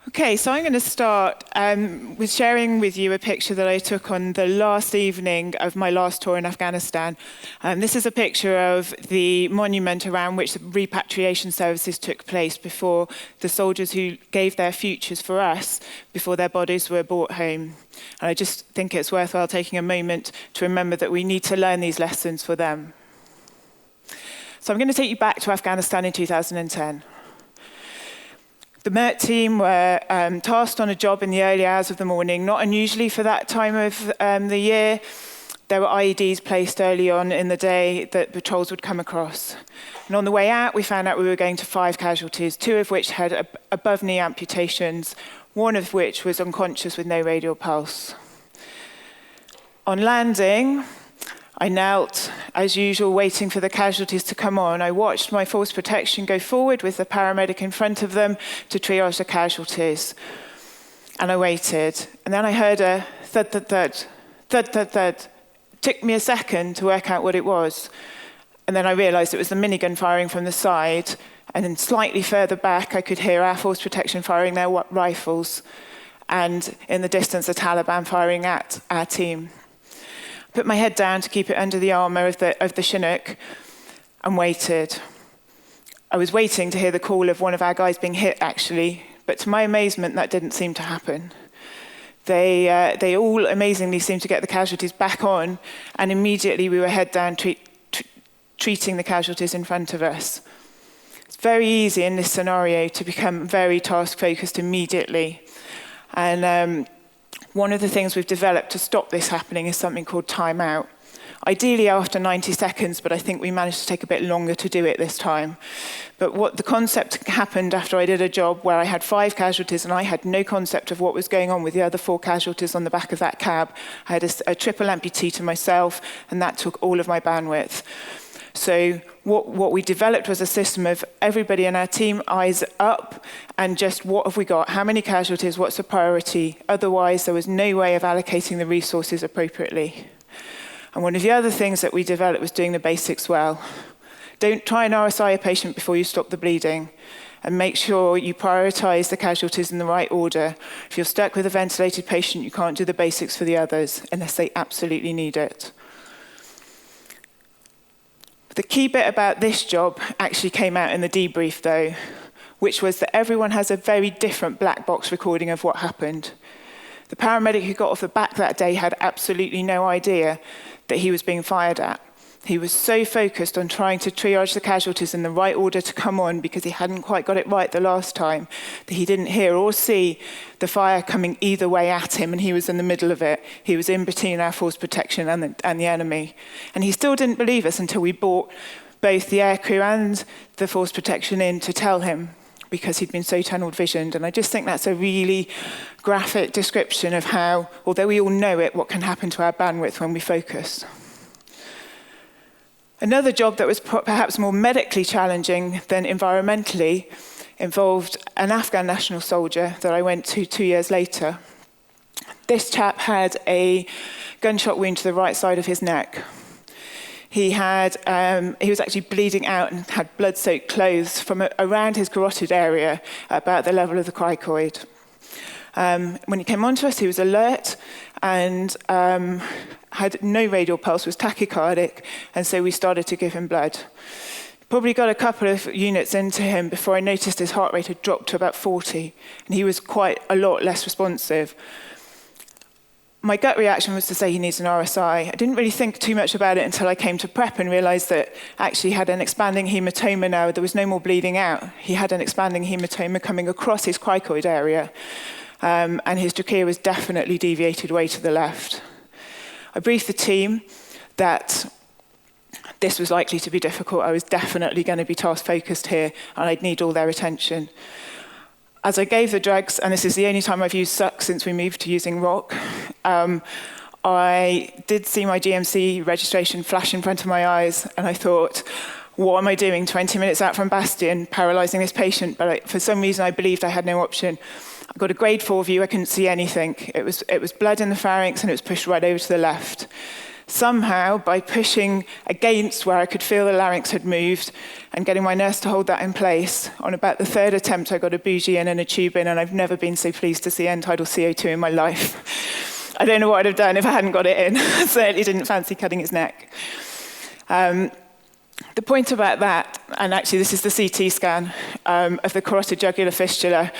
Okay, so I'm going to start with sharing with you a picture that I took on the last evening of my last tour in Afghanistan. This is a picture of the monument around which the repatriation services took place before the soldiers who gave their futures for us, before their bodies were brought home. And I just think it's worthwhile taking a moment to remember that we need to learn these lessons for them. So I'm going to take you back to Afghanistan in 2010. The MERT team were tasked on a job in the early hours of the morning, not unusually for that time of the year. There were IEDs placed early on in the day that patrols would come across. And on the way out, we found out we were going to 5 casualties, 2 of which had above-knee amputations, 1 of which was unconscious with no radial pulse. On landing, I knelt, as usual, waiting for the casualties to come on. I watched my force protection go forward with the paramedic in front of them to triage the casualties. And I waited. And then I heard a thud, thud, thud, thud, thud, thud. It took me a second to work out what it was. And then I realized it was the minigun firing from the side. And then slightly further back, I could hear our force protection firing their rifles. And in the distance, the Taliban firing at our team. Put my head down to keep it under the armour of the Chinook and waited. I was waiting to hear the call of one of our guys being hit, actually, but to my amazement, that didn't seem to happen. They all amazingly seemed to get the casualties back on, and immediately we were head down treating the casualties in front of us. It's very easy in this scenario to become very task-focused immediately. And one of the things we've developed to stop this happening is something called timeout. Ideally after 90 seconds, but I think we managed to take a bit longer to do it this time. But what the concept happened after I did a job where I had 5 casualties and I had no concept of what was going on with the other 4 casualties on the back of that cab. I had a triple amputee to myself, and that took all of my bandwidth. So what we developed was a system of everybody in our team, eyes up, and just what have we got? How many casualties? What's the priority? Otherwise, there was no way of allocating the resources appropriately. And one of the other things that we developed was doing the basics well. Don't try and RSI a patient before you stop the bleeding, and make sure you prioritize the casualties in the right order. If you're stuck with a ventilated patient, you can't do the basics for the others unless they absolutely need it. The key bit about this job actually came out in the debrief, though, which was that everyone has a very different black box recording of what happened. The paramedic who got off the back that day had absolutely no idea that he was being fired at. He was so focused on trying to triage the casualties in the right order to come on because he hadn't quite got it right the last time, that he didn't hear or see the fire coming either way at him, and he was in the middle of it. He was in between our force protection and the enemy. And he still didn't believe us until we brought both the aircrew and the force protection in to tell him, because he'd been so tunnel visioned. And I just think that's a really graphic description of how, although we all know it, what can happen to our bandwidth when we focus. Another job that was perhaps more medically challenging than environmentally involved an Afghan national soldier that I went to 2 years later. This chap had a gunshot wound to the right side of his neck. He was actually bleeding out and had blood-soaked clothes from around his carotid area, about the level of the cricoid. When he came onto us, he was alert and had no radial pulse, was tachycardic, and so we started to give him blood. Probably got a couple of units into him before I noticed his heart rate had dropped to about 40, and he was quite a lot less responsive. My gut reaction was to say he needs an RSI. I didn't really think too much about it until I came to prep and realized that actually he had an expanding haematoma now. There was no more bleeding out. He had an expanding haematoma coming across his cricoid area, and his trachea was definitely deviated way to the left. I briefed the team that this was likely to be difficult. I was definitely going to be task-focused here, and I'd need all their attention. As I gave the drugs, and this is the only time I've used suck since we moved to using rock, I did see my GMC registration flash in front of my eyes, and I thought, what am I doing 20 minutes out from Bastion, paralysing this patient? But for some reason, I believed I had no option. I got a grade 4 view, I couldn't see anything. It was blood in the pharynx, and it was pushed right over to the left. Somehow, by pushing against where I could feel the larynx had moved and getting my nurse to hold that in place, on about the third attempt, I got a bougie in and a tube in, and I've never been so pleased to see end-tidal CO2 in my life. I don't know what I'd have done if I hadn't got it in. I certainly didn't fancy cutting his neck. The point about that, and actually this is the CT scan of the carotid jugular fistula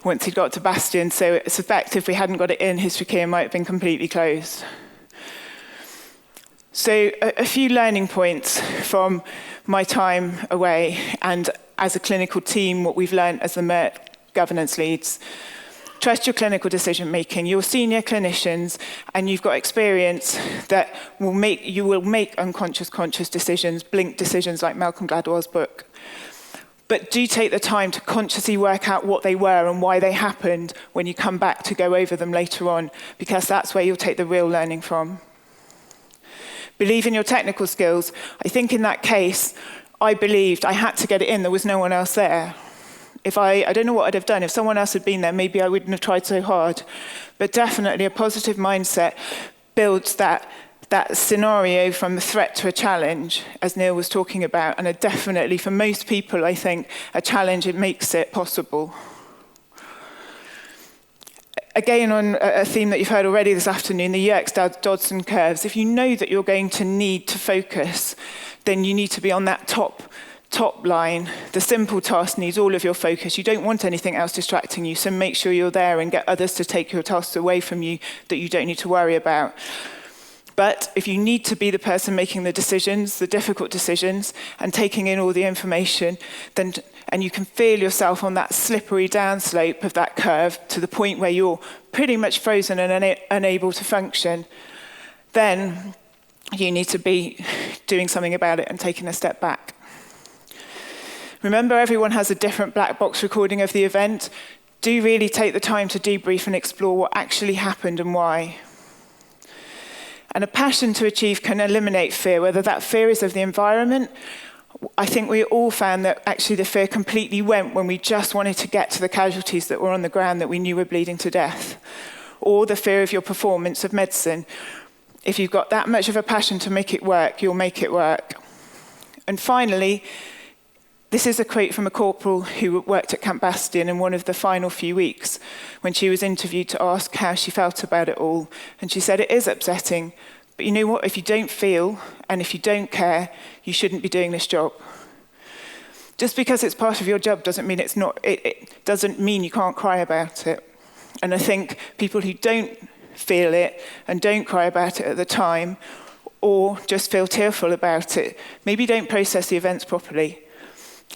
once he'd got to Bastion, so it's effective if we hadn't got it in, his trachea might have been completely closed. So a few learning points from my time away, and as a clinical team, what we've learned as the MERT governance leads. Trust your clinical decision making. You're senior clinicians and you've got experience that you will make unconscious conscious decisions, blink decisions like Malcolm Gladwell's book. But do take the time to consciously work out what they were and why they happened when you come back to go over them later on, because that's where you'll take the real learning from. Believe in your technical skills. I think in that case, I believed I had to get it in. There was no one else there. I don't know what I'd have done. If someone else had been there, maybe I wouldn't have tried so hard. But definitely a positive mindset builds that scenario from a threat to a challenge, as Neil was talking about. And definitely, for most people, I think, a challenge, it makes it possible. Again, on a theme that you've heard already this afternoon, the Yerkes-Dodson curves. If you know that you're going to need to focus, then you need to be on that top line. The simple task needs all of your focus. You don't want anything else distracting you, so make sure you're there and get others to take your tasks away from you that you don't need to worry about. But if you need to be the person making the decisions, the difficult decisions, and taking in all the information, and you can feel yourself on that slippery downslope of that curve to the point where you're pretty much frozen and unable to function, then you need to be doing something about it and taking a step back. Remember, everyone has a different black box recording of the event. Do really take the time to debrief and explore what actually happened and why. And a passion to achieve can eliminate fear, whether that fear is of the environment. I think we all found that actually the fear completely went when we just wanted to get to the casualties that were on the ground that we knew were bleeding to death. Or the fear of your performance of medicine. If you've got that much of a passion to make it work, you'll make it work. And finally, this is a quote from a corporal who worked at Camp Bastion in one of the final few weeks when she was interviewed to ask how she felt about it all. And she said, "It is upsetting, but you know what? If you don't feel and if you don't care, you shouldn't be doing this job." Just because it's part of your job doesn't mean it doesn't mean you can't cry about it. And I think people who don't feel it and don't cry about it at the time, or just feel tearful about it, maybe don't process the events properly.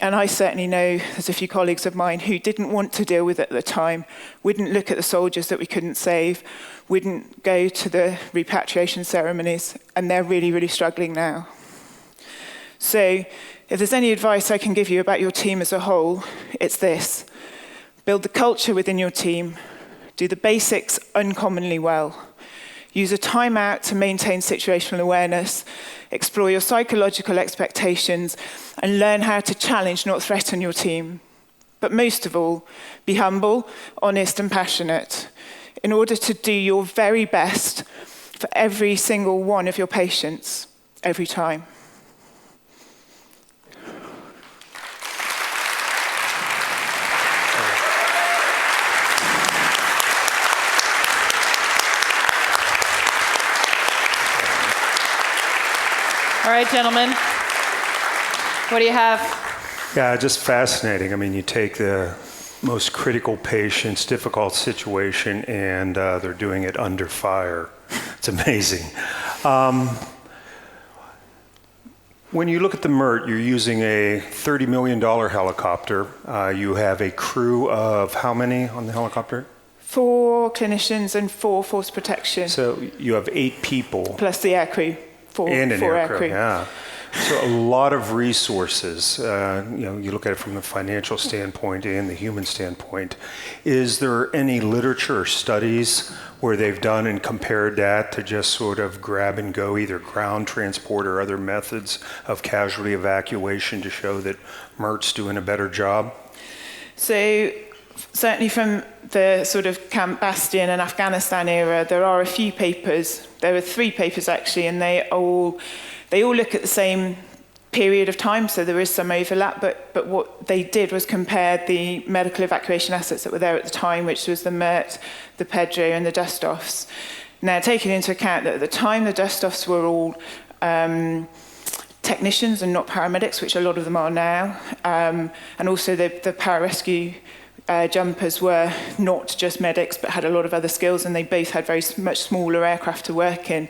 And I certainly know there's a few colleagues of mine who didn't want to deal with it at the time, wouldn't look at the soldiers that we couldn't save, wouldn't go to the repatriation ceremonies, and they're really, really struggling now. So if there's any advice I can give you about your team as a whole, it's this. Build the culture within your team. Do the basics uncommonly well. Use a timeout to maintain situational awareness, explore your psychological expectations, and learn how to challenge, not threaten your team. But most of all, be humble, honest, and passionate in order to do your very best for every single one of your patients, every time. All right, gentlemen, what do you have? Yeah, just fascinating. I mean, you take the most critical patients, difficult situation, and they're doing it under fire. It's amazing. When you look at the MERT, you're using a $30 million helicopter. You have a crew of how many on the helicopter? 4 clinicians and 4 force protection. So you have 8 people. Plus the aircrew. And an air crew, aircrew. yeah. So a lot of resources. You look at it from the financial standpoint and the human standpoint. Is there any literature or studies where they've done and compared that to just sort of grab and go, either ground transport or other methods of casualty evacuation to show that MERT's doing a better job? So certainly from the sort of Camp Bastion and Afghanistan era, there are a few papers. There are 3 papers actually, and they all look at the same period of time, so there is some overlap, but what they did was compare the medical evacuation assets that were there at the time, which was the MERT, the Pedro, and the dust-offs. Now, taking into account that at the time the dust-offs were all technicians and not paramedics, which a lot of them are now, and also the pararescue jumpers were not just medics but had a lot of other skills, and they both had very much smaller aircraft to work in.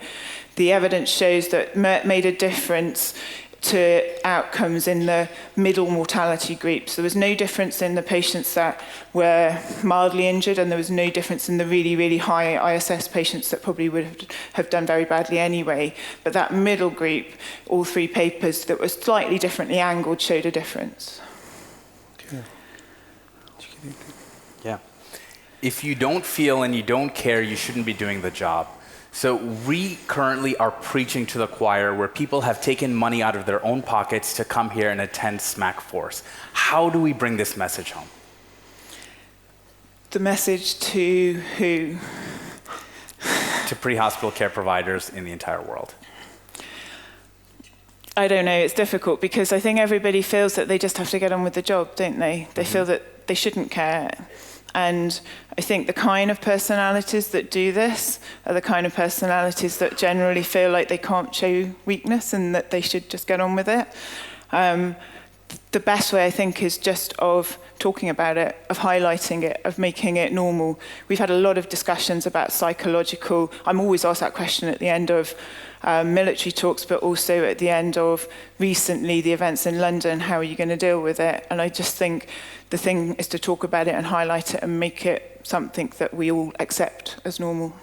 The evidence shows that MERT made a difference to outcomes in the middle mortality groups. There was no difference in the patients that were mildly injured, and there was no difference in the really, really high ISS patients that probably would have done very badly anyway. But that middle group, all 3 papers that were slightly differently angled showed a difference. Okay. Yeah. If you don't feel and you don't care, you shouldn't be doing the job. So we currently are preaching to the choir where people have taken money out of their own pockets to come here and attend SMAC Force. How do we bring this message home? The message to who? To pre-hospital care providers in the entire world. I don't know, it's difficult because I think everybody feels that they just have to get on with the job, don't they? They feel that they shouldn't care. And I think the kind of personalities that do this are the kind of personalities that generally feel like they can't show weakness and that they should just get on with it. The best way, I think, is just of talking about it, of highlighting it, of making it normal. We've had a lot of discussions about psychological. I'm always asked that question at the end of military talks, but also at the end of recently the events in London. How are you going to deal with it? And I just think the thing is to talk about it and highlight it and make it something that we all accept as normal.